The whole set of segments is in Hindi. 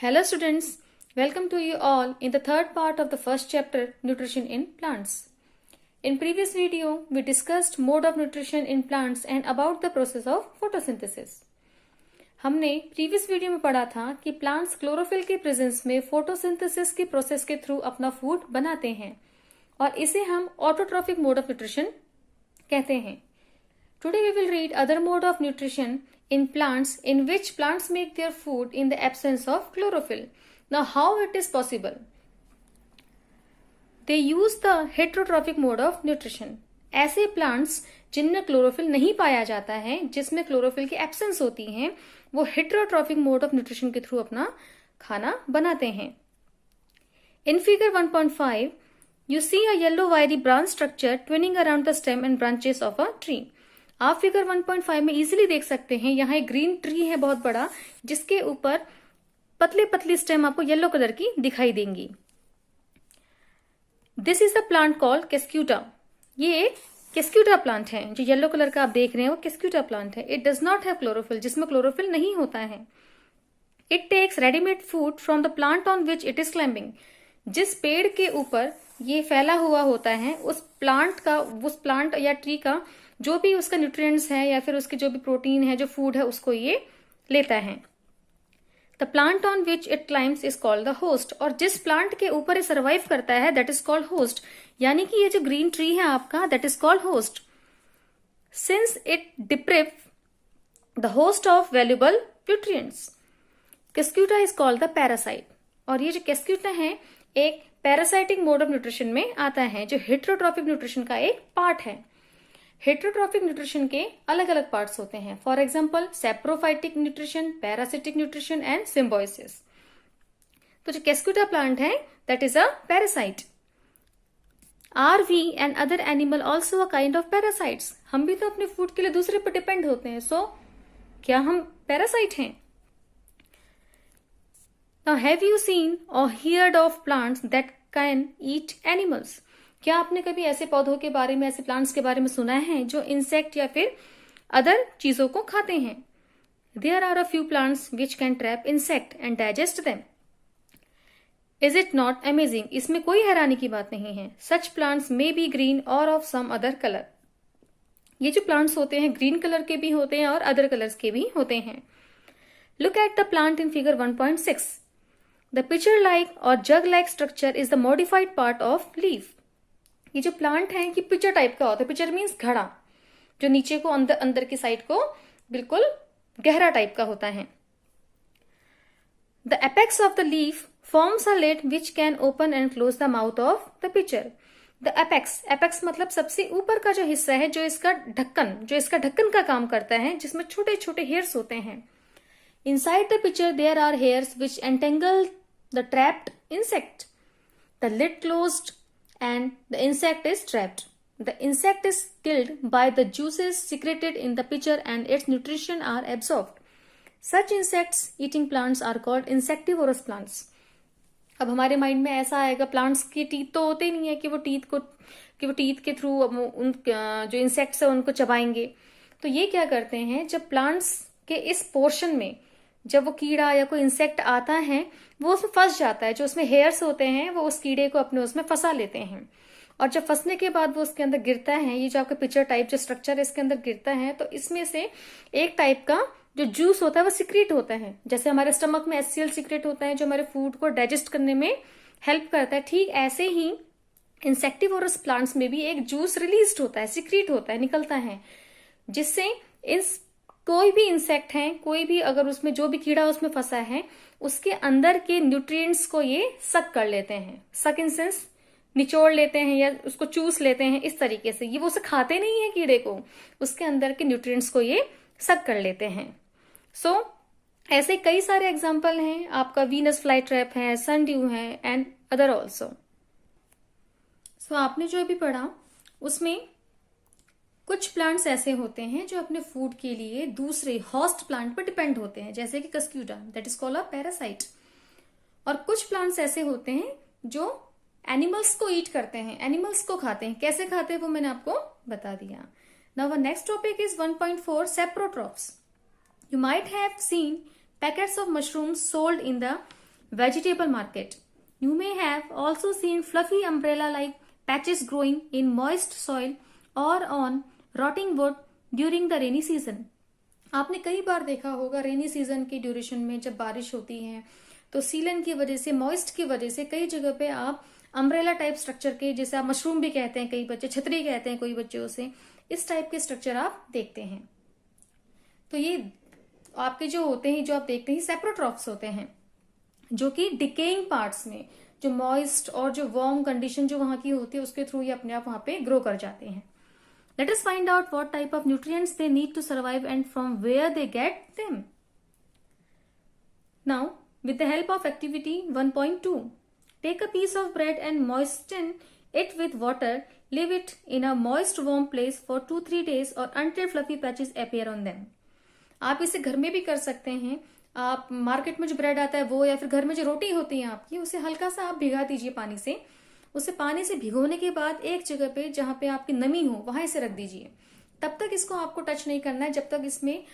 Hello students, welcome to you all in the third part of the first chapter, Nutrition in Plants. In previous video, we discussed mode of nutrition in plants and about the process of photosynthesis. हमने प्रीवियस वीडियो में पढ़ा था कि प्लांट्स क्लोरोफिल के प्रेजेंस में फोटोसिंथेसिस की प्रोसेस के थ्रू अपना फूड बनाते हैं और इसे हम ऑटोट्रॉफिक मोड ऑफ न्यूट्रिशन कहते हैं. Today we will read other mode of nutrition in plants in which plants make their food in the absence of chlorophyll. Now how it is possible? They use the heterotrophic mode of nutrition. ऐसे प्लांट्स जिनमें क्लोरोफिल नहीं पाया जाता है, जिसमें क्लोरोफिल की एब्सेंस होती है, वो हेटेरोट्रॉफिक मोड ऑफ न्यूट्रिशन के थ्रू अपना खाना बनाते हैं. In figure 1.5, you see a yellow wiry branch structure twining around the stem and branches of a tree. आप फिगर 1.5 में इजीली देख सकते हैं, यहाँ एक ग्रीन ट्री है बहुत बड़ा, जिसके ऊपर पतली पतली स्टेम आपको येलो कलर की दिखाई देंगी. This is the plant called cuscuta. ये एक केस्क्यूटा प्लांट है. जो येलो कलर का आप देख रहे हैं वो केस्क्यूटा प्लांट है. It does not have chlorophyll, जिसमें क्लोरोफिल नहीं होता है. It takes readymade food from the plant on which it is climbing. जिस पेड़ के ऊपर ये फैला हुआ होता है, उस प्लांट या ट्री का जो भी उसका न्यूट्रिएंट्स है या फिर उसके जो भी प्रोटीन है, जो फूड है, उसको ये लेता है. The plant on which it climbs is called the host. और जिस प्लांट के ऊपर ये सर्वाइव करता है, दैट इज कॉल्ड होस्ट. यानी कि ये जो ग्रीन ट्री है आपका, that is called host. Since it deprive the host of valuable nutrients, cuscuta is called the parasite. और ये जो केस्क्यूटा है एक पैरासाइटिक मोड ऑफ न्यूट्रिशन में आता है, जो हेटेरोट्रॉफिक न्यूट्रिशन का एक पार्ट है. हेटेरोट्रॉफिक न्यूट्रिशन के अलग अलग पार्ट्स होते हैं. For example saprophytic nutrition, parasitic nutrition and symbiosis. तो जो केस्क्यूटा प्लांट है that is a parasite. Are we and other animal also a kind of parasites. हम भी तो अपने फूड के लिए दूसरे पर डिपेंड होते हैं. सो क्या हम पैरासाइट हैं? Now have you seen or heard of plants that can eat animals? क्या आपने कभी ऐसे पौधों के बारे में, ऐसे प्लांट्स के बारे में सुना है जो इंसेक्ट या फिर अदर चीजों को खाते हैं? There are a few plants which can trap insect and digest them. Is it not amazing? इसमें कोई हैरानी की बात नहीं है. Such plants may be green or of some other color. ये जो प्लांट्स होते हैं ग्रीन कलर के भी होते हैं और अदर कलर्स के भी होते हैं. Look at the plant in figure 1.6. The pitcher-like or jug-like structure is the modified part of leaf. ये जो प्लांट है कि पिचर टाइप का होता है. पिचर मीन्स घड़ा, जो नीचे को अंदर की साइड को बिल्कुल गहरा टाइप का होता है. The apex of the leaf forms a lid which can open and close the mouth of the pitcher. The apex मतलब सबसे ऊपर का जो हिस्सा है, जो इसका ढक्कन का काम करता है, जिसमें छोटे छोटे हेयर्स होते हैं. Inside the pitcher there are hairs which entangle the trapped insect. The lid closed and the insect is trapped. The insect is killed by the juices secreted in the pitcher and its nutrition are absorbed. Such insects eating plants are called insectivorous plants. अब हमारे माइंड में ऐसा आएगा, प्लांट्स की टीथ तो होते ही नहीं है कि वो टीथ के थ्रू उन जो इंसेक्ट्स है उनको चबाएंगे. तो ये क्या करते हैं, जब प्लांट्स के इस पोर्शन में जब वो कीड़ा या कोई इंसेक्ट आता है, वो उसमें फंस जाता है. जो उसमें हेयर्स होते हैं वो उस कीड़े को अपने उसमें फंसा लेते हैं. और जब फंसने के बाद वो उसके अंदर गिरता है, ये जो आपका पिक्चर टाइप जो स्ट्रक्चर है इसके अंदर गिरता है, तो इसमें से एक टाइप का जो जूस होता है वो सिक्रेट होता है. जैसे हमारे स्टमक में HCl सिक्रेट होता है जो हमारे फूड को डाइजेस्ट करने में हेल्प करता है, ठीक ऐसे ही इंसेक्टिवोरस प्लांट्स में भी एक जूस रिलीज होता है, सिक्रेट होता है, निकलता है, जिससे कोई भी इंसेक्ट है, कोई भी अगर उसमें जो भी कीड़ा उसमें फंसा है, उसके अंदर के न्यूट्रिएंट्स को ये सक कर लेते हैं. सक इन सेंस निचोड़ लेते हैं या उसको चूस लेते हैं. इस तरीके से ये वो उसे खाते नहीं है कीड़े को, उसके अंदर के न्यूट्रिएंट्स को ये सक कर लेते हैं. सो ऐसे कई सारे एग्जाम्पल हैं. आपका वीनस फ्लाई ट्रैप है, सनड्यू है एंड अदर ऑल्सो. सो आपने जो भी पढ़ा उसमें कुछ प्लांट्स ऐसे होते हैं जो अपने फूड के लिए दूसरे होस्ट प्लांट पर डिपेंड होते हैं, जैसे कि cuscuta, that is called a parasite. और कुछ प्लांट्स ऐसे होते हैं जो एनिमल्स को ईट करते हैं, एनिमल्स को खाते हैं. कैसे खाते हैं वो मैंने आपको बता दिया. Now our next topic is 1.4 saprotrophs. You might have seen packets of mushrooms sold in the vegetable market. You may have also seen fluffy umbrella-like patches growing in moist soil or on rotting wood during the rainy season. आपने कई बार देखा होगा रेनी सीजन के ड्यूरेशन में जब बारिश होती है तो सीलन की वजह से, मॉइस्ट की वजह से कई जगह पे आप अम्ब्रेला टाइप स्ट्रक्चर के, जैसे आप मशरूम भी कहते हैं कई बच्चे, छतरी कहते हैं कोई बच्चे उसे, इस टाइप के स्ट्रक्चर आप देखते हैं। तो ये आपके जो होते हैं, जो आप देखते हैं सेप्रोट्रॉफ्स होते हैं, जो कि डिकेइंग पार्ट्स में जो मॉइस्ट और जो वार्म कंडीशन जो वहां की होती है उसके थ्रू ये अपने आप वहां पे ग्रो कर जाते हैं। Let us find out what type of nutrients they need to survive and from where they get them. Now, with the help of activity 1.2, take a piece of bread and moisten it with water. Leave it in a moist, warm place for 2-3 days or until fluffy patches appear on them. आप इसे घर में भी कर सकते हैं। आप मार्केट में जो ब्रेड आता है वो, या फिर घर में जो रोटी होती है आपकी, उसे हल्का सा आप भिगा दीजिए पानी से। उसे पानी से भिगोने के बाद एक जगह पे जहां पे आपकी नमी हो वहां इसे रख दीजिए। तब तक इसको आपको टच नहीं करना है जब तक इसमें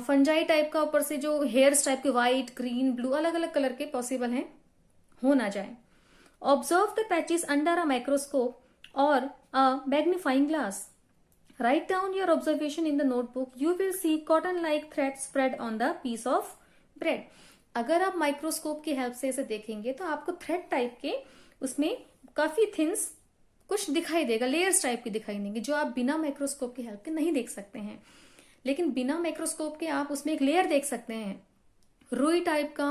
फंजाई टाइप का ऊपर से जो हेयर्स टाइप के व्हाइट, ग्रीन, ब्लू अलग अलग कलर के पॉसिबल हैं हो ना जाए। Observe the patches under a microscope और a magnifying glass. Write down your observation in the notebook. You will see cotton like thread spread on the piece of bread. अगर आप माइक्रोस्कोप की हेल्प से इसे देखेंगे तो आपको थ्रेड टाइप के उसमें काफी थिन्स कुछ दिखाई देगा, लेयर्स टाइप की दिखाई देंगे, जो आप बिना माइक्रोस्कोप की हेल्प के नहीं देख सकते हैं। लेकिन बिना माइक्रोस्कोप के आप उसमें एक लेयर देख सकते हैं, रुई टाइप का,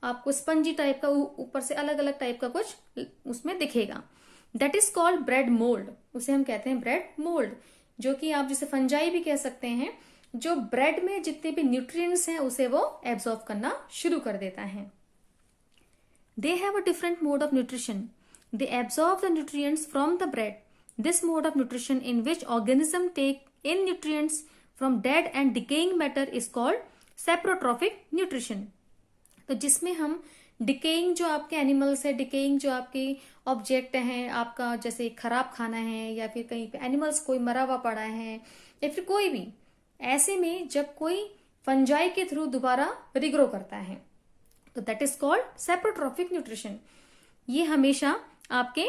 आपको स्पंजी टाइप का, ऊपर से अलग अलग टाइप का कुछ उसमें दिखेगा। That is called bread mould. उसे हम कहते हैं ब्रेड मोल्ड, जो कि आप जिसे फंजाई भी कह सकते हैं, जो ब्रेड में जितने भी न्यूट्रिएंट्स हैं उसे वो एब्जॉर्ब करना शुरू कर देता है। They have a different mode of nutrition. They absorb the nutrients from the bread. This mode of nutrition in which organisms take in nutrients from dead and decaying matter is called saprotrophic nutrition. तो जिसमें हम डिकेइंग जो आपके एनिमल्स है, डिकेइंग जो आपके ऑब्जेक्ट हैं, आपका जैसे खराब खाना है या फिर कहीं पे एनिमल्स कोई मरा हुआ पड़ा है या फिर कोई भी, ऐसे में जब कोई फंजाई के थ्रू दोबारा रिग्रो करता है तो that is called saprotrophic nutrition. ये हमेशा आपके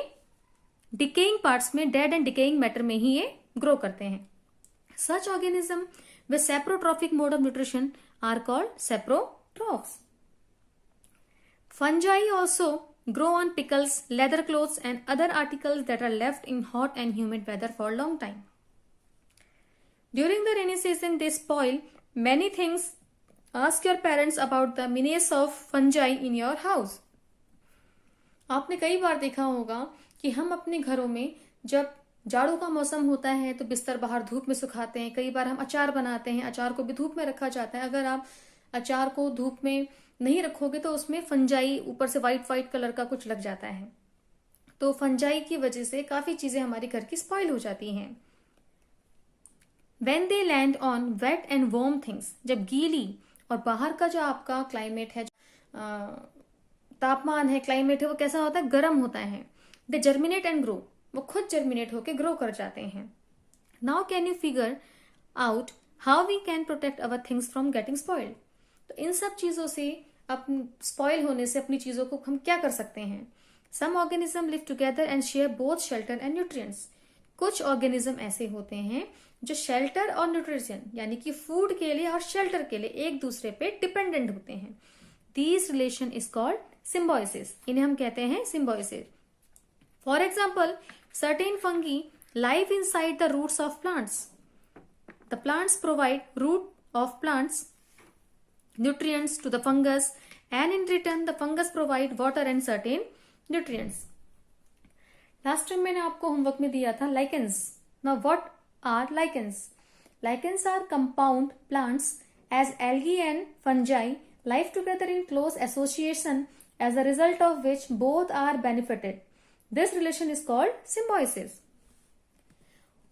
डिकेइंग पार्ट्स में, डेड एंड डिकेइंग मैटर में ही ये ग्रो करते हैं। Such organism with saprotrophic mode of nutrition are called saprotrophs. Fungi also grow on pickles, leather clothes and other articles that are left in hot and humid weather for a long time. During the rainy season, they spoil many things. Ask your parents about the menace of fungi in your house. आपने कई बार देखा होगा कि हम अपने घरों में जब जाड़ों का मौसम होता है तो बिस्तर बाहर धूप में सुखाते हैं। कई बार हम अचार बनाते हैं, अचार को भी धूप में रखा जाता है। अगर आप अचार को धूप में नहीं रखोगे तो उसमें फंजाई ऊपर से व्हाइट व्हाइट कलर का कुछ लग जाता है। तो फंजाई की वजह से काफी चीजें हमारे घर की स्पॉइल हो जाती हैं। When they land on wet and warm things, जब गीली और बाहर का जो आपका क्लाइमेट है, तापमान है, क्लाइमेट है, वो कैसा होता है, गर्म होता है। दे जर्मिनेट एंड ग्रो, वो खुद जर्मिनेट होके ग्रो कर जाते हैं। Now can you figure out how we can protect our things from getting spoiled. तो इन सब चीजों से, स्पॉइल होने से अपनी चीजों को हम क्या कर सकते हैं। Some organism live together and share both shelter and nutrients. कुछ ऑर्गेनिज्म ऐसे होते हैं जो शेल्टर और न्यूट्रिशन यानी कि फूड के लिए और शेल्टर के लिए एक दूसरे पे डिपेंडेंट होते हैं। This relation is called symbiosis. इन्हें हम कहते हैं symbiosis. For example, certain fungi live inside the roots of plants. The plants provide root of plants nutrients to the fungus and in return the fungus provide water and certain nutrients. Last time मैंने आपको होमवर्क में दिया था lichens. Now what are lichens? Lichens are compound plants as algae and fungi live together in close association as a result of which both are benefited. This relation is called symbiosis.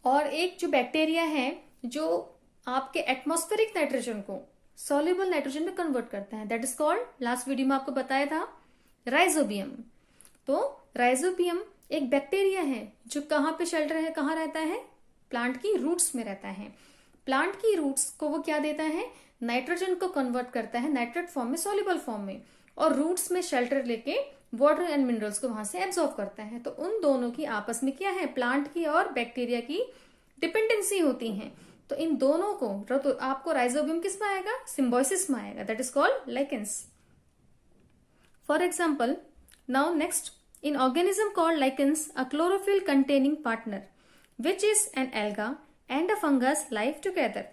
और एक जो बैक्टीरिया है जो आपके एटमॉस्फेरिक नाइट्रोजन को सॉल्युबल नाइट्रोजन में कन्वर्ट करता है, that is called, last video में आपको बताया था, राइजोबियम। तो राइजोबियम एक बैक्टीरिया है जो कहाँ पे शेल्टर है, कहाँ रहता है, प्लांट की रूट्स में रहता है। प्लांट की रूट्स को वो क्या देता है, नाइट्रोजन को कन्वर्ट करता है नाइट्रेट फॉर्म में, सॉल्युबल फॉर्म में, और रूट्स में शेल्टर लेके वाटर एंड मिनरल्स को वहां से एब्जॉर्ब करता है। तो उन दोनों की आपस में क्या है, प्लांट की और बैक्टीरिया की डिपेंडेंसी होती है। तो इन दोनों को तो आपको राइजोबियम किस में आएगा, सिम्बायोसिस में आएगा, that is called lichens. For example, now next, in organism called lichens, a chlorophyll containing partner, which is an alga and a fungus, live together.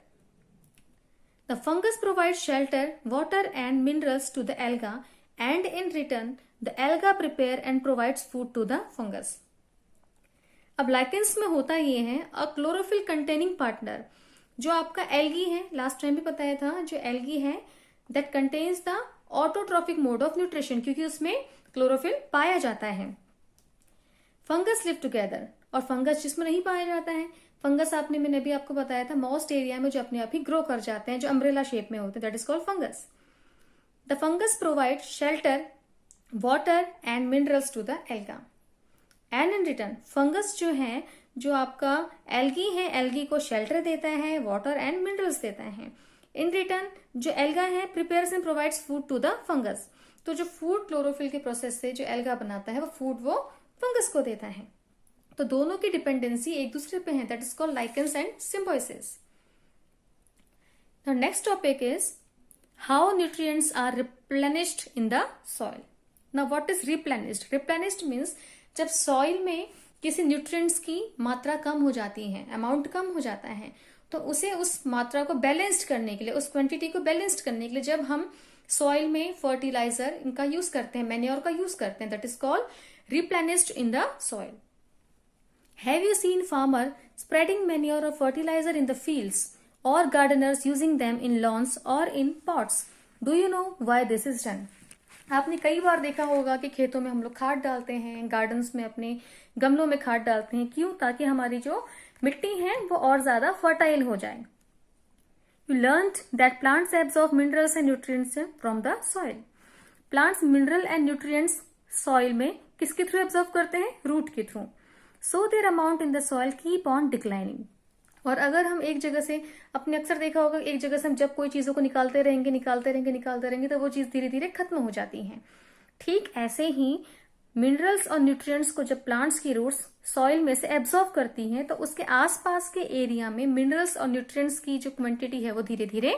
The fungus provides shelter, water and minerals to the alga, and in return the alga prepare and provides food to the fungus. अब लाइकेंस में होता ये है अ क्लोरोफिल कंटेनिंग पार्टनर, जो आपका एल्गी है, लास्ट टाइम भी बताया था, जो एल्गी है that contains the autotrophic mode of nutrition, क्योंकि उसमें क्लोरोफिल पाया जाता है। फंगस लिव टुगेदर, और फंगस जिसमें नहीं पाया जाता है, फंगस मैंने अभी आपको बताया था मॉस्ट एरिया में जो अपने आप ही ग्रो कर जाते हैं, जो अम्ब्रेला शेप में होते हैं, that is called fungus. The fungus provide shelter, water and minerals to the alga, and in return fungus जो है, जो आपका एल्गी है, एल्गी को शेल्टर देता है, वाटर एंड मिनरल्स देता है। इन रिटर्न जो एल्गा है prepares and provides food to the fungus, तो जो फूड क्लोरोफिल के प्रोसेस से जो एल्गा बनाता है वो फूड वो फंगस को देता है। तो दोनों की डिपेंडेंसी एक दूसरे पे है, that is called lichens and symbiosis. The next topic is how nutrients are replenished in the soil. Now what is replenished? Replenished means जब सॉइल में किसी न्यूट्रिएंट्स की मात्रा कम हो जाती है, अमाउंट कम हो जाता है, तो उसे उस मात्रा को बैलेंस्ड करने के लिए, उस क्वांटिटी को बैलेंस्ड करने के लिए जब हम सॉइल में फर्टिलाइजर इनका यूज करते हैं, मैन्योर का यूज करते हैं, that is called replenished in the soil. Have you seen farmer spreading manure और फर्टिलाइजर इन द फील्ड्स और gardeners using them in lawns और in pots? Do you know why this is done? आपने कई बार देखा होगा कि खेतों में हम लोग खाद डालते हैं, गार्डन्स में अपने गमलों में खाद डालते हैं, क्यों? ताकि हमारी जो मिट्टी है वो और ज्यादा फर्टाइल हो जाए। You learned that plants absorb minerals and nutrients from the soil. Plants mineral and nutrients soil में किसके थ्रू एब्जॉर्ब करते हैं? रूट के through. So their amount in the soil keep on declining. और अगर हम एक जगह से, अपने अक्सर देखा होगा, एक जगह से हम जब कोई चीजों को निकालते रहेंगे तो वो चीज धीरे धीरे खत्म हो जाती है। ठीक ऐसे ही मिनरल्स और न्यूट्रिएंट्स को जब प्लांट्स की रूट्स सॉइल में से एब्जॉर्ब करती हैं, तो उसके आसपास के एरिया में मिनरल्स और न्यूट्रिएंट्स की जो क्वांटिटी है वो धीरे धीरे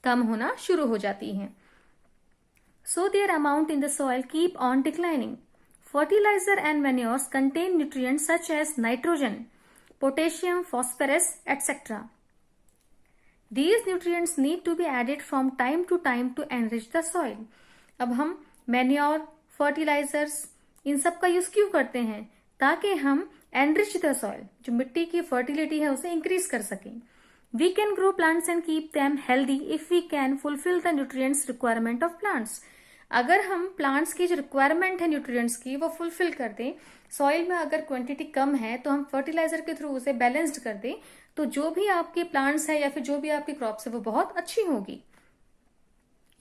कम होना शुरू हो जाती है। So there amount in the soil keep on declining. Fertiliser and manures contain nutrients such as nitrogen, potassium, phosphorus etcetera. These nutrients need to be added from time to time to enrich the soil. अब हम मैन्योर, फर्टिलाइजर्स, इन सब का यूज क्यों करते हैं? ताकि हम एनरिच द सॉइल, जो मिट्टी की फर्टिलिटी है उसे इंक्रीज कर सकें। We can grow plants and keep them healthy if we can fulfil the nutrients requirement of plants. अगर हम प्लांट्स की जो रिक्वायरमेंट है न्यूट्रिएंट्स की वो फुलफिल कर दें, सॉइल में अगर क्वांटिटी कम है तो हम फर्टिलाइजर के थ्रू उसे बैलेंस्ड कर दें, तो जो भी आपके प्लांट्स है या फिर जो भी आपकी क्रॉप्स है वो बहुत अच्छी होगी।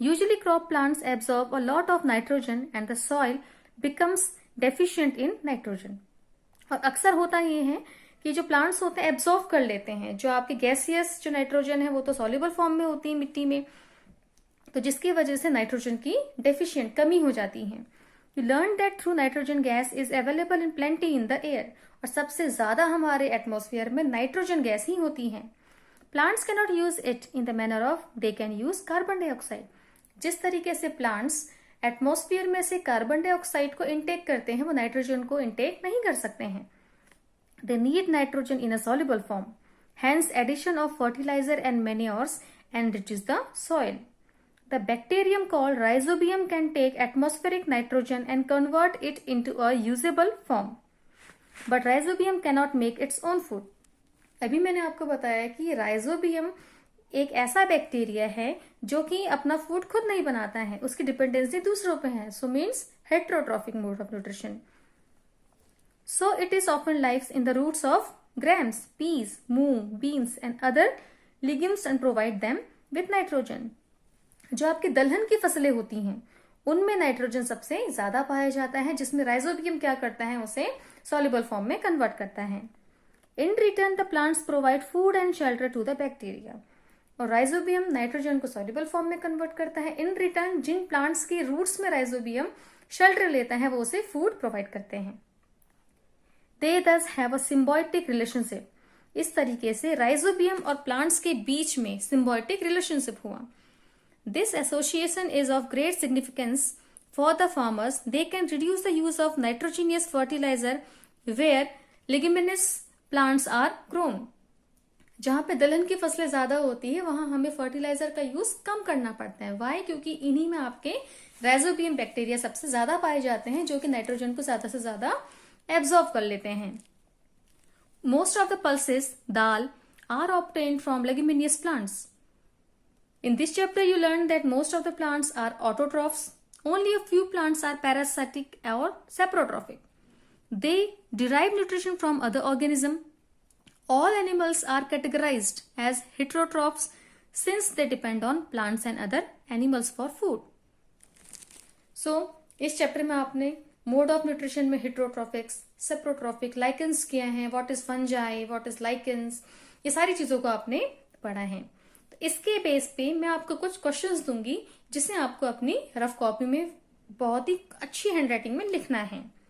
Usually crop plants absorb a lot of nitrogen and the soil becomes deficient in nitrogen. और अक्सर होता ये है कि जो प्लांट्स होते हैं एब्सॉर्ब कर लेते हैं, जो आपके गैसियस जो नाइट्रोजन है वो तो सॉल्युबल फॉर्म में होती है मिट्टी में, तो जिसकी वजह से नाइट्रोजन की डेफिशिएंट कमी हो जाती है। You learn that through nitrogen gas is available in plenty in the air, और सबसे ज्यादा हमारे एटमॉस्फेयर में नाइट्रोजन गैस ही होती है। Plants can not use it in the manner of they can use carbon dioxide. जिस तरीके से प्लांट्स एटमॉस्फेयर में से कार्बन डाइऑक्साइड को इनटेक करते हैं वो नाइट्रोजन को इनटेक नहीं कर सकते हैं। They need nitrogen in a soluble form, hence addition of fertiliser and manures enriches the soil. The bacterium called rhizobium can take atmospheric nitrogen and convert it into a usable form. But rhizobium cannot make its own food. अभी मैंने आपको बताया कि राइजोबियम एक ऐसा बैक्टीरिया है जो कि अपना फूड खुद नहीं बनाता है, उसकी डिपेंडेंसी दूसरों पे है। So means heterotrophic mode of nutrition. So it is often lives in the roots of grams, peas, moong, beans and other legumes and provide them with nitrogen. जो आपकी दलहन की फसलें होती हैं उनमें नाइट्रोजन सबसे ज्यादा पाया जाता है, जिसमें राइजोबियम क्या करता है, उसे सॉल्युबल फॉर्म में कन्वर्ट करता है। In return the plants provide food and shelter to the bacteria. और राइजोबियम नाइट्रोजन को सॉल्युबल फॉर्म में कन्वर्ट करता है। इन रिटर्न जिन प्लांट्स के रूट्स में राइजोबियम शेल्टर लेता है वो उसे फूड प्रोवाइड करते हैं। दे दस हैव अ सिम्बायोटिक रिलेशनशिप। इस तरीके से राइजोबियम और प्लांट्स के बीच में सिम्बायोटिक रिलेशनशिप हुआ। This association is of great significance for the farmers. They can reduce the use of nitrogenous fertiliser where leguminous plants are grown. जहां पे दलहन की फसलें ज्यादा होती है वहां हमें फर्टिलाइजर का यूज कम करना पड़ता है। वाई? क्योंकि इन्हीं में आपके राइजोबियम बैक्टीरिया सबसे ज्यादा पाए जाते हैं जो कि नाइट्रोजन को ज्यादा से ज्यादा एब्जॉर्ब कर लेते हैं। Most of the pulses dal are obtained from leguminous plants. In this chapter, you learned that most of the plants are autotrophs. Only a few plants are parasitic or saprotrophic. They derive nutrition from other organisms. All animals are categorized as heterotrophs since they depend on plants and other animals for food. So, इस चैप्टर में आपने मोड ऑफ न्यूट्रिशन में हेट्रोट्रॉफिक्स, सेप्रोट्रॉफिक, लाइकेंस किया है, what is fungi, what is lichens, ये सारी चीजों को आपने पढ़ा है। तो इसके बेस पे मैं आपको कुछ क्वेश्चंस दूंगी जिसे आपको अपनी रफ कॉपी में बहुत ही अच्छी हैंडराइटिंग में लिखना है।